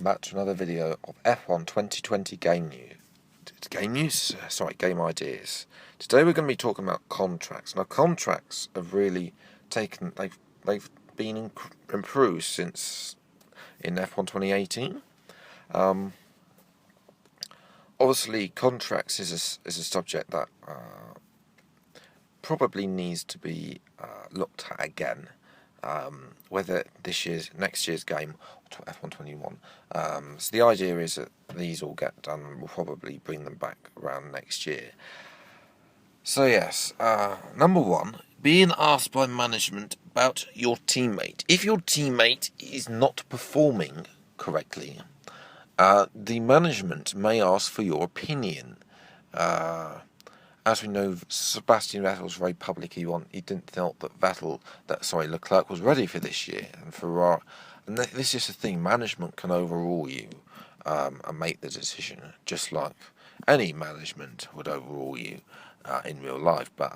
back to another video of F1 2020 game ideas. Today we're going to be talking about contracts. Now contracts have really they've been improved since in F1 2018. Obviously contracts is a subject that probably needs to be looked at again. Whether next year's game or F1 21. So the idea is that these all get done and we'll probably bring them back around next year. So yes, number one, being asked by management about your teammate. If your teammate is not performing correctly, the management may ask for your opinion. As we know, Sebastian Vettel was very public. He didn't think that Leclerc was ready for this year, and this is the thing. Management can overrule you and make the decision, just like any management would overrule you in real life. But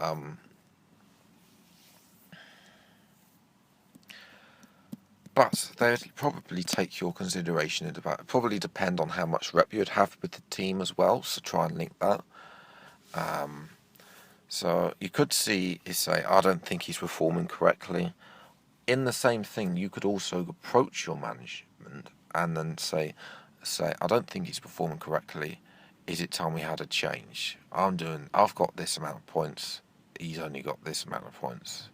they'd probably take your consideration into that. It probably depend on how much rep you'd have with the team as well. So try and link that. So you could say, I don't think he's performing correctly. In the same thing, you could also approach your management and then say, I don't think he's performing correctly. Is it time we had a change? I've got this amount of points. He's only got this amount of points.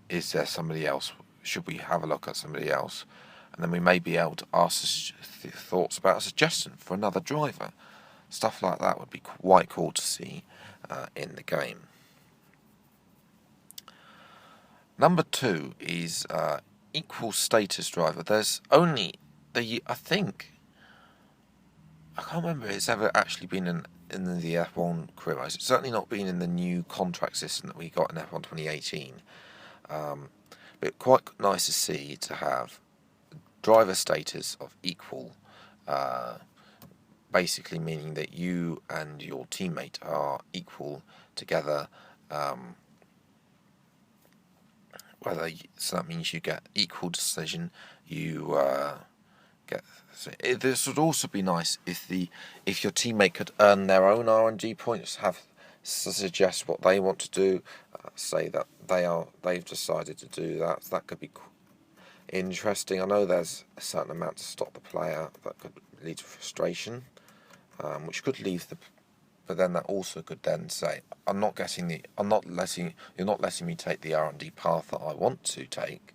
Is there somebody else? Should we have a look at somebody else? And then we may be able to ask thoughts about a suggestion for another driver. Stuff like that would be quite cool to see in the game. Number two is equal status driver. There's only I can't remember if it's ever actually been in the F1 career mode. It's certainly not been in the new contract system that we got in F1 2018. But quite nice to see to have driver status of equal. Basically meaning that you and your teammate are equal together. So that means you get equal decision. You get. This would also be nice if your teammate could earn their own R&D points, suggest what they want to do, say that they've decided to do that. So that could be interesting. I know there's a certain amount to stop the player that could lead to frustration. Which could leave but then that also could then say, you're not letting me take the R&D path that I want to take.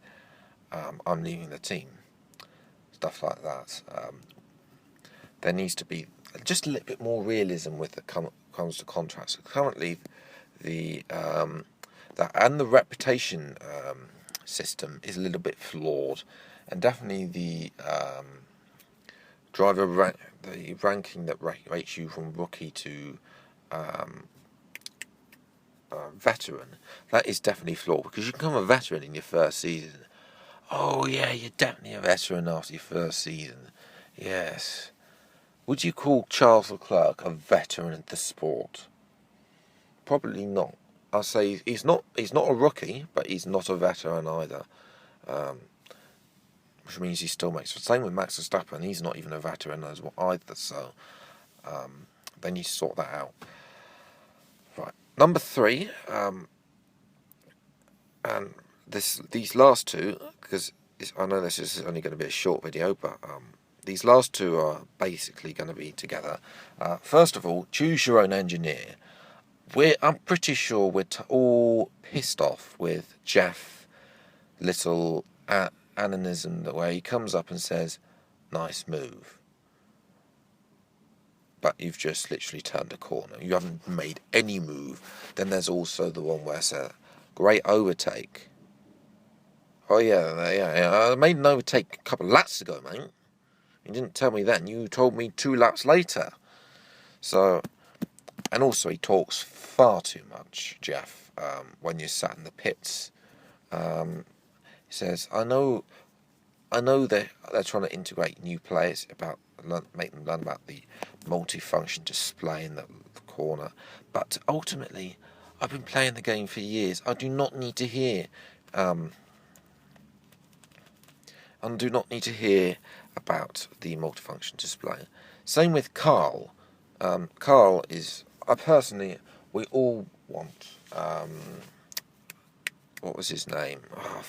I'm leaving the team. Stuff like that. There needs to be just a little bit more realism with the comes to contracts. Currently, the reputation system is a little bit flawed, and definitely the driver the ranking that rates you from rookie to veteran, that is definitely flawed, because you can become a veteran in your first season. Oh yeah, you're definitely a veteran after your first season. Yes. Would you call Charles Leclerc a veteran of the sport? Probably not. I'll say he's not a rookie, but he's not a veteran either. Which means he still makes the same with Max Verstappen. He's not even a veteran as well either. So they need to sort that out. Right, number three, and these last two, because I know this is only going to be a short video, but these last two are basically going to be together. First of all, choose your own engineer. I'm pretty sure we're all pissed off with Jeff Little Ananism, the way he comes up and says, "Nice move," but you've just literally turned a corner. You haven't made any move. Then there's also the one where it's a great overtake. Oh yeah, I made an overtake a couple of laps ago, mate. You didn't tell me then. You told me 2 laps later. So, and also he talks far too much, Jeff, when you're sat in the pits. He says, I know they're trying to integrate new players, make them learn about the multifunction display in the corner, but ultimately, I've been playing the game for years. I do not need to hear about the multifunction display. Same with Carl. Carl is, we all want, what was his name? Oh,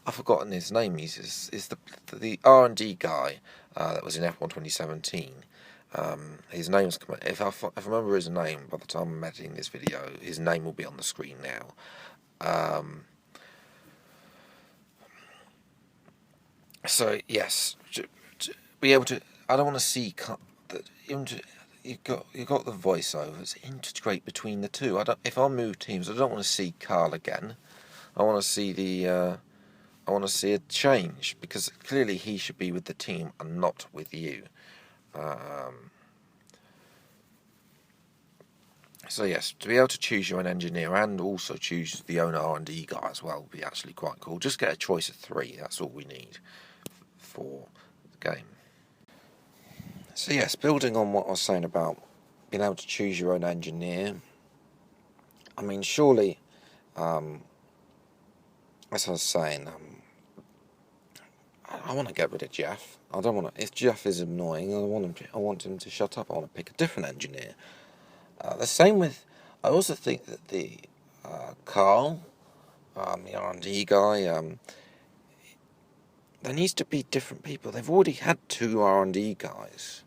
I've forgotten his name. He's the R&D guy that was in F1 2017. His name's come. If I remember his name by the time I'm editing this video, his name will be on the screen now. So yes, to be able to. I don't want to see that. You've got the voiceovers. Integrate between the two. If I move teams, I don't want to see Carl again. I want to see I want to see a change, because clearly he should be with the team and not with you. So yes, to be able to choose your own engineer and also choose the own R&D guy as well would be actually quite cool. Just get a choice of 3, that's all we need for the game. So yes, building on what I was saying about being able to choose your own engineer, I mean, surely, as I was saying, I want to get rid of Jeff. I don't want to. If Jeff is annoying, I want him to shut up. I want to pick a different engineer. The same with. I also think that the Carl, the R&D guy, there needs to be different people. They've already had 2 R&D guys,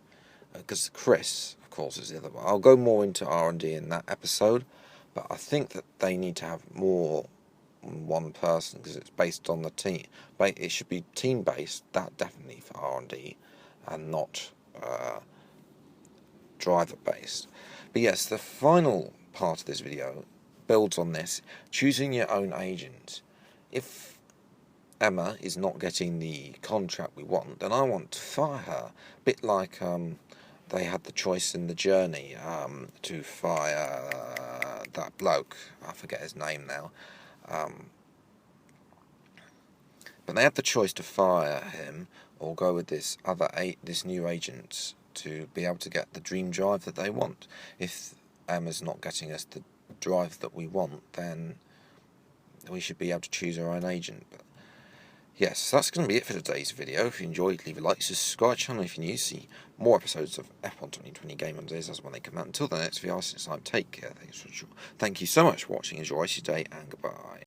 because Chris, of course, is the other one. I'll go more into R&D in that episode, but I think that they need to have more than one person, because it's based on the team. It should be team based. That definitely for R&D, and not driver based. But yes, the final part of this video builds on this: choosing your own agent. If Emma is not getting the contract we want, then I want to fire her. A bit like they had the choice in The Journey to fire that bloke. I forget his name now. But they had the choice to fire him or go with this new agent to be able to get the dream drive that they want. If Emma's not getting us the drive that we want, then we should be able to choose our own agent. But yes, that's going to be it for today's video. If you enjoyed, leave a like, subscribe to the channel if you're new, see more episodes of F1 2020 Game Mondays as when they come out. Until the next video, since time, take care. Thank you so much for watching. Enjoy your day, and goodbye.